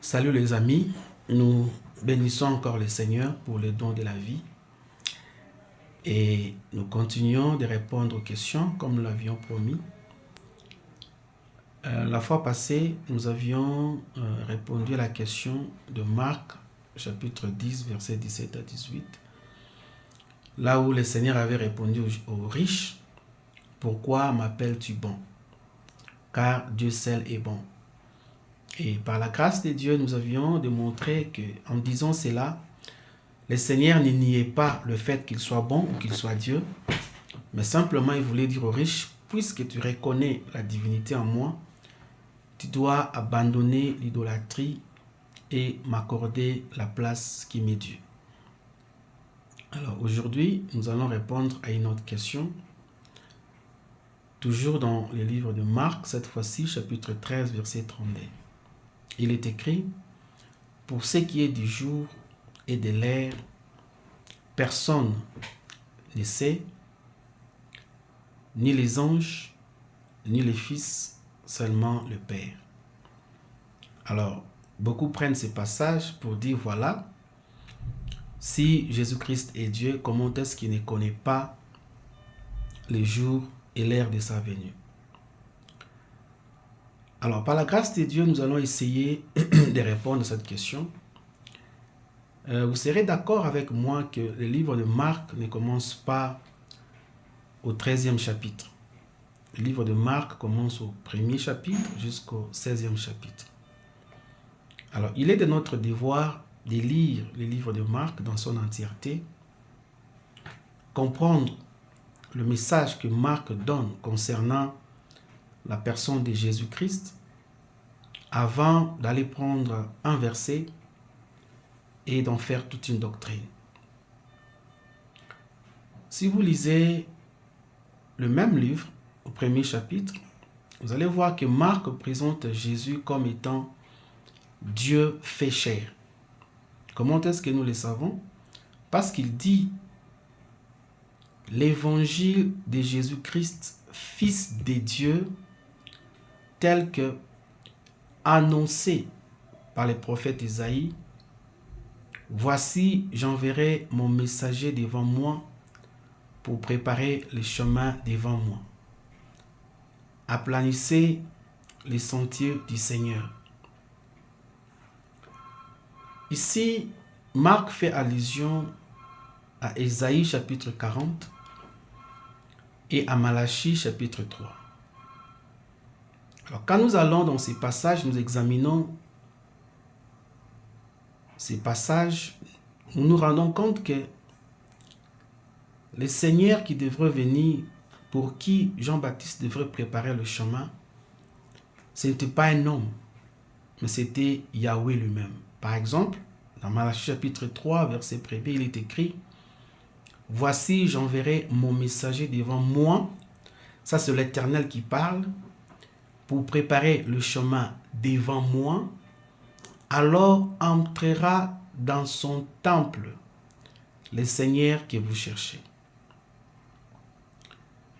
Salut les amis, nous bénissons encore le Seigneur pour le don de la vie et nous continuons de répondre aux questions comme nous l'avions promis. La fois passée, nous avions répondu à la question de Marc, chapitre 10, versets 17 à 18, là où le Seigneur avait répondu aux riches, « Pourquoi m'appelles-tu bon? Car Dieu seul est bon. » Et par la grâce de Dieu, nous avions démontré qu'en disant cela, le Seigneur ne niait pas le fait qu'il soit bon ou qu'il soit Dieu, mais simplement il voulait dire aux riches, puisque tu reconnais la divinité en moi, tu dois abandonner l'idolâtrie et m'accorder la place qui m'est due. Alors aujourd'hui, nous allons répondre à une autre question, toujours dans le livre de Marc, cette fois-ci, chapitre 13, verset 32. Il est écrit, « Pour ce qui est du jour et de l'heure, personne ne sait, ni les anges, ni les fils, seulement le Père. » Alors, beaucoup prennent ces passages pour dire, voilà, si Jésus-Christ est Dieu, comment est-ce qu'il ne connaît pas les jours et l'heure de sa venue? Alors, par la grâce de Dieu, nous allons essayer de répondre à cette question. Vous serez d'accord avec moi que le livre de Marc ne commence pas au 13e chapitre. Le livre de Marc commence au 1er chapitre jusqu'au 16e chapitre. Alors, il est de notre devoir de lire le livre de Marc dans son entièreté, comprendre le message que Marc donne concernant la personne de Jésus-Christ avant d'aller prendre un verset et d'en faire toute une doctrine. Si vous lisez le même livre, au 1er chapitre, vous allez voir que Marc présente Jésus comme étant Dieu fait chair. Comment est-ce que nous le savons? Parce qu'il dit l'évangile de Jésus-Christ, Fils de Dieu, tel que annoncé par le prophète Isaïe. Voici, j'enverrai mon messager devant moi pour préparer le chemin devant moi. Aplanissez les sentiers du Seigneur. Ici, Marc fait allusion à Isaïe chapitre 40 et à Malachie chapitre 3. Alors, quand nous allons dans ces passages, nous examinons ces passages, nous nous rendons compte que le Seigneur qui devrait venir, pour qui Jean-Baptiste devrait préparer le chemin, ce n'était pas un homme, mais c'était Yahweh lui-même. Par exemple, dans Malachie chapitre 3, verset 1er, il est écrit « Voici, j'enverrai mon messager devant moi ». Ça, c'est l'Éternel qui parle. Pour préparer le chemin devant moi, alors entrera dans son temple le Seigneur que vous cherchez.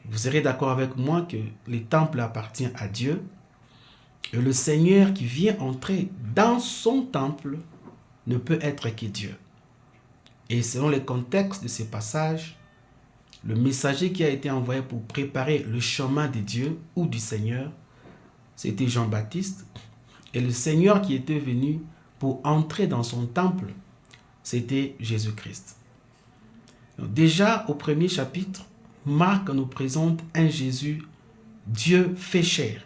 Vous serez d'accord avec moi que le temple appartient à Dieu et le Seigneur qui vient entrer dans son temple ne peut être que Dieu. Et selon le contexte de ces passages, le messager qui a été envoyé pour préparer le chemin de Dieu ou du Seigneur, c'était Jean-Baptiste. Et le Seigneur qui était venu pour entrer dans son temple, c'était Jésus-Christ. Déjà au 1er chapitre, Marc nous présente un Jésus, Dieu fait chair.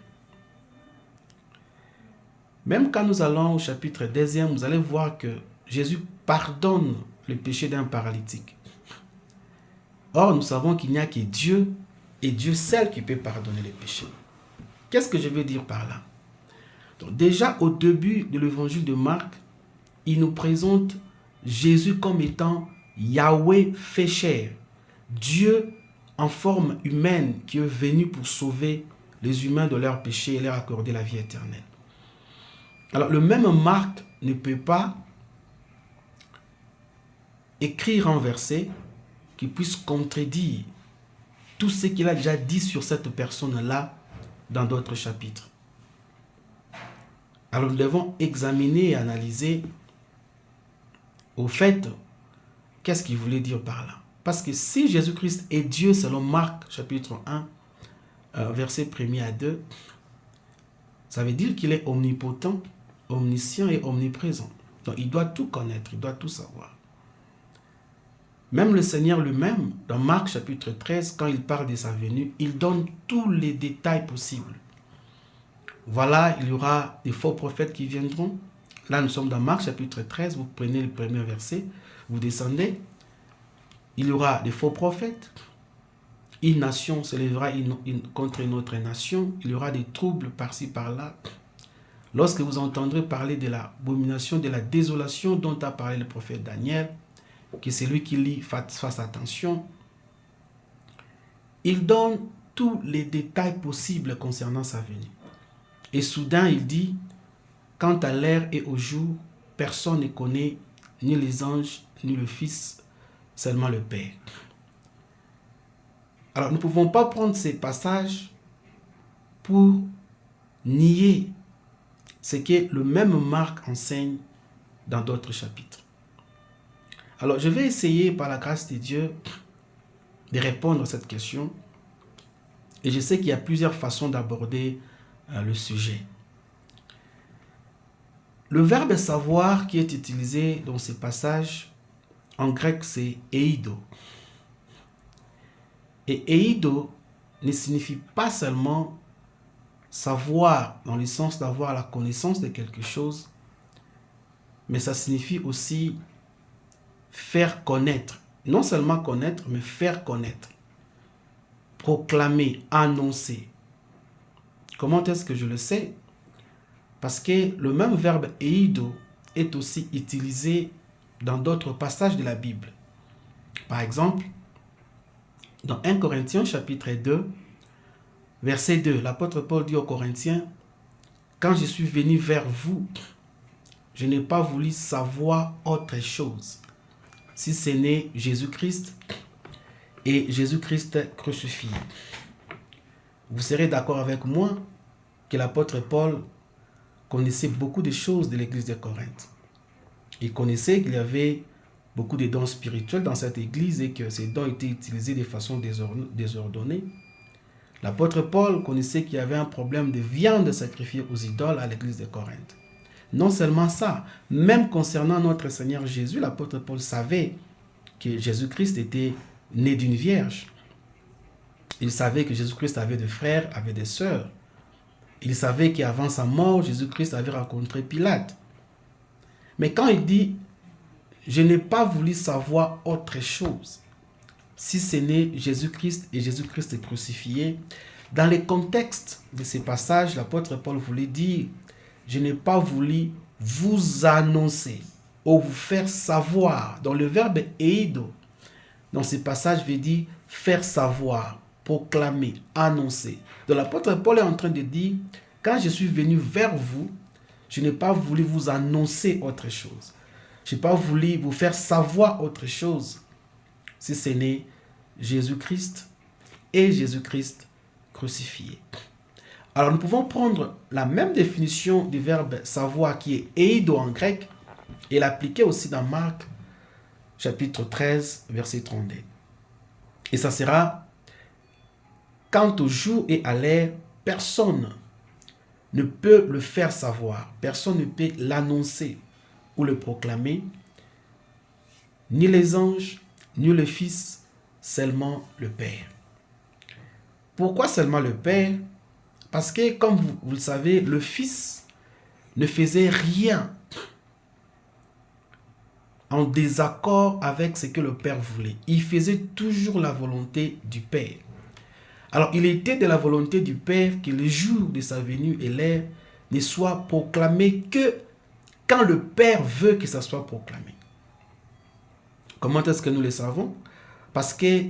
Même quand nous allons au chapitre 2e, vous allez voir que Jésus pardonne le péché d'un paralytique. Or, nous savons qu'il n'y a que Dieu et Dieu seul qui peut pardonner les péchés. Qu'est-ce que je veux dire par là? Donc, déjà au début de l'évangile de Marc, il nous présente Jésus comme étant Yahweh fait chair, Dieu en forme humaine qui est venu pour sauver les humains de leurs péchés et leur accorder la vie éternelle. Alors le même Marc ne peut pas écrire un verset qui puisse contredire tout ce qu'il a déjà dit sur cette personne-là dans d'autres chapitres. Alors nous devons examiner et analyser au fait, qu'est-ce qu'il voulait dire par là? Parce que si Jésus-Christ est Dieu selon Marc chapitre 1, verset 1er à 2, ça veut dire qu'il est omnipotent, omniscient et omniprésent. Donc il doit tout connaître, il doit tout savoir. Même le Seigneur lui-même, dans Marc chapitre 13, quand il parle de sa venue, il donne tous les détails possibles. Voilà, il y aura des faux prophètes qui viendront. Là, nous sommes dans Marc chapitre 13, vous prenez le premier verset, vous descendez. Il y aura des faux prophètes. Une nation se lèvera contre une autre nation. Il y aura des troubles par-ci, par-là. Lorsque vous entendrez parler de l'abomination, de la désolation dont a parlé le prophète Daniel, que celui qui lit fasse attention, il donne tous les détails possibles concernant sa venue. Et soudain, il dit, quant à l'heure et au jour, personne ne connaît, ni les anges, ni le Fils, seulement le Père. Alors, nous ne pouvons pas prendre ces passages pour nier ce que le même Marc enseigne dans d'autres chapitres. Alors, je vais essayer, par la grâce de Dieu, de répondre à cette question. Et je sais qu'il y a plusieurs façons d'aborder le sujet. Le verbe savoir qui est utilisé dans ces passages, en grec, c'est eido. Et eido ne signifie pas seulement savoir dans le sens d'avoir la connaissance de quelque chose, mais ça signifie aussi faire connaître. Non seulement connaître, mais faire connaître. Proclamer, annoncer. Comment est-ce que je le sais? Parce que le même verbe eido est aussi utilisé dans d'autres passages de la Bible. Par exemple, dans 1 Corinthiens chapitre 2, verset 2, l'apôtre Paul dit aux Corinthiens, « Quand je suis venu vers vous, je n'ai pas voulu savoir autre chose, si ce n'est Jésus-Christ et Jésus-Christ crucifié. » Vous serez d'accord avec moi que l'apôtre Paul connaissait beaucoup de choses de l'église de Corinthe. Il connaissait qu'il y avait beaucoup de dons spirituels dans cette église et que ces dons étaient utilisés de façon désordonnée. L'apôtre Paul connaissait qu'il y avait un problème de viande sacrifiée aux idoles à l'église de Corinthe. Non seulement ça, même concernant notre Seigneur Jésus, l'apôtre Paul savait que Jésus-Christ était né d'une vierge. Il savait que Jésus-Christ avait des frères, avait des sœurs. Il savait qu'avant sa mort, Jésus-Christ avait rencontré Pilate. Mais quand il dit « Je n'ai pas voulu savoir autre chose, si ce n'est Jésus-Christ et Jésus-Christ crucifié », dans le contexte de ces passages, l'apôtre Paul voulait dire « Je n'ai pas voulu vous annoncer ou vous faire savoir ». Dans le verbe « eido », dans ces passages, veut dire « faire savoir ». Proclamer, annoncer. Donc l'apôtre Paul est en train de dire, quand je suis venu vers vous, je n'ai pas voulu vous annoncer autre chose. Je n'ai pas voulu vous faire savoir autre chose, si ce n'est Jésus-Christ et Jésus-Christ crucifié. Alors nous pouvons prendre la même définition du verbe savoir qui est eido en grec et l'appliquer aussi dans Marc chapitre 13 verset 32. Et ça sera: quant au jour et à l'heure, personne ne peut le faire savoir, personne ne peut l'annoncer ou le proclamer, ni les anges, ni le Fils, seulement le Père. Pourquoi seulement le Père? Parce que, comme vous le savez, le Fils ne faisait rien en désaccord avec ce que le Père voulait. Il faisait toujours la volonté du Père. Alors, il était de la volonté du Père que le jour de sa venue et l'heure ne soit proclamé que quand le Père veut que ça soit proclamé. Comment est-ce que nous le savons? Parce que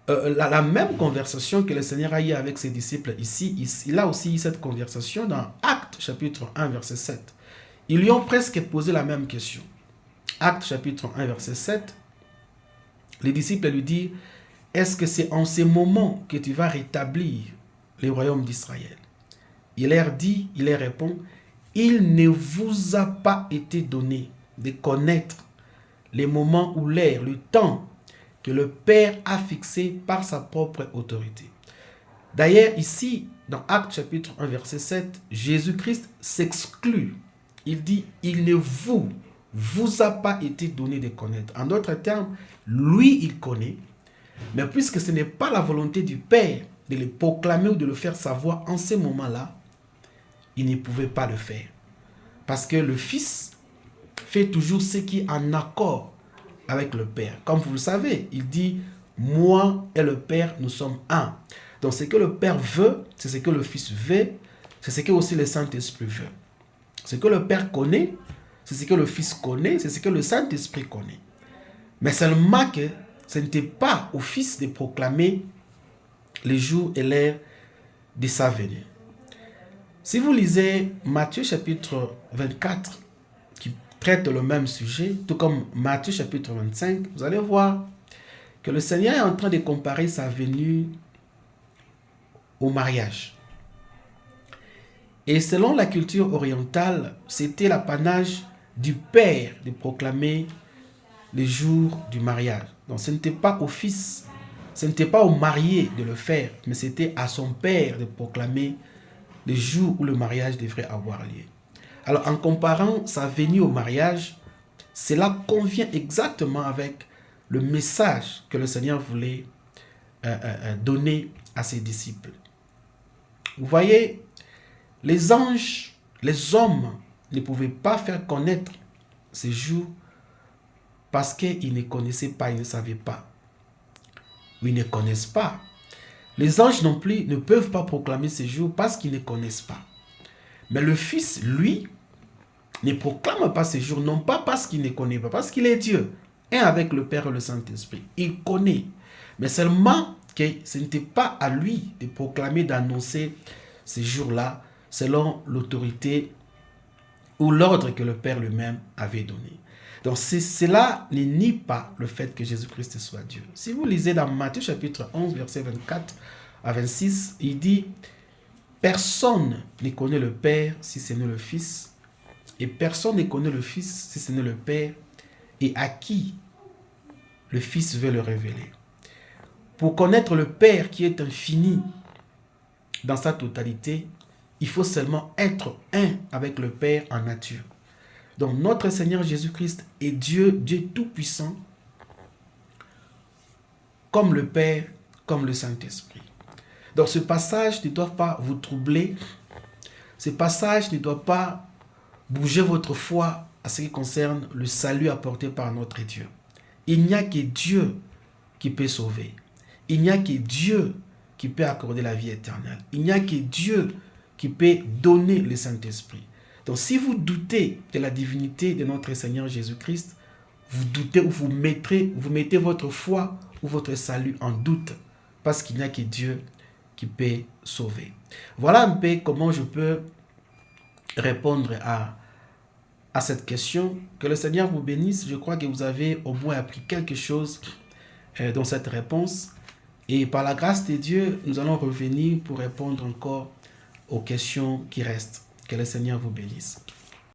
la même conversation que le Seigneur a eue avec ses disciples ici, il a aussi eu cette conversation dans Actes chapitre 1 verset 7. Ils lui ont presque posé la même question. Actes chapitre 1 verset 7, les disciples lui disent: est-ce que c'est en ces moments que tu vas rétablir le royaume d'Israël? Il leur répond: il ne vous a pas été donné de connaître les moments ou l'heure, le temps que le Père a fixé par sa propre autorité. D'ailleurs, ici, dans Actes chapitre 1, verset 7, Jésus-Christ s'exclut. Il dit, il ne vous a pas été donné de connaître. En d'autres termes, lui, il connaît, mais puisque ce n'est pas la volonté du Père de le proclamer ou de le faire savoir en ce moment-là, il ne pouvait pas le faire. Parce que le Fils fait toujours ce qui est en accord avec le Père. Comme vous le savez, il dit, moi et le Père, nous sommes un. Donc ce que le Père veut, c'est ce que le Fils veut, c'est ce que aussi le Saint-Esprit veut. Ce que le Père connaît, c'est ce que le Fils connaît, c'est ce que le Saint-Esprit connaît. Mais seulement que ce n'était pas au Fils de proclamer les jours et l'heure de sa venue. Si vous lisez Matthieu chapitre 24, qui traite le même sujet, tout comme Matthieu chapitre 25, vous allez voir que le Seigneur est en train de comparer sa venue au mariage. Et selon la culture orientale, c'était l'apanage du père de proclamer les jours du mariage. Donc ce n'était pas au fils, ce n'était pas au marié de le faire, mais c'était à son père de proclamer les jours où le mariage devrait avoir lieu. Alors en comparant sa venue au mariage, cela convient exactement avec le message que le Seigneur voulait donner à ses disciples. Vous voyez, les anges, les hommes ne pouvaient pas faire connaître ces jours parce qu'ils ne connaissaient pas, ils ne savaient pas. Ou ils ne connaissent pas. Les anges non plus ne peuvent pas proclamer ces jours parce qu'ils ne connaissent pas. Mais le Fils, lui, ne proclame pas ces jours, non pas parce qu'il ne connaît pas, parce qu'il est Dieu, un avec le Père et le Saint-Esprit. Il connaît. Mais seulement que ce n'était pas à lui de proclamer, d'annoncer ces jours-là, selon l'autorité ou l'ordre que le Père lui-même avait donné. Donc cela ne nie pas le fait que Jésus-Christ soit Dieu. Si vous lisez dans Matthieu chapitre 11, verset 24 à 26, il dit « Personne ne connaît le Père si ce n'est le Fils, et personne ne connaît le Fils si ce n'est le Père, et à qui le Fils veut le révéler. Pour connaître le Père qui est infini dans sa totalité, il faut seulement être un avec le Père en nature. Donc notre Seigneur Jésus-Christ est Dieu, Dieu tout-puissant, comme le Père, comme le Saint-Esprit. Donc ce passage ne doit pas vous troubler, ce passage ne doit pas bouger votre foi à ce qui concerne le salut apporté par notre Dieu. Il n'y a que Dieu qui peut sauver. Il n'y a que Dieu qui peut accorder la vie éternelle. Il n'y a que Dieu qui peut donner le Saint-Esprit. Donc si vous doutez de la divinité de notre Seigneur Jésus-Christ, vous doutez ou vous mettez votre foi ou votre salut en doute, parce qu'il n'y a que Dieu qui peut sauver. Voilà un peu comment je peux répondre à cette question. Que le Seigneur vous bénisse. Je crois que vous avez au moins appris quelque chose dans cette réponse. Et par la grâce de Dieu, nous allons revenir pour répondre encore aux questions qui restent. Que le Seigneur vous bénisse.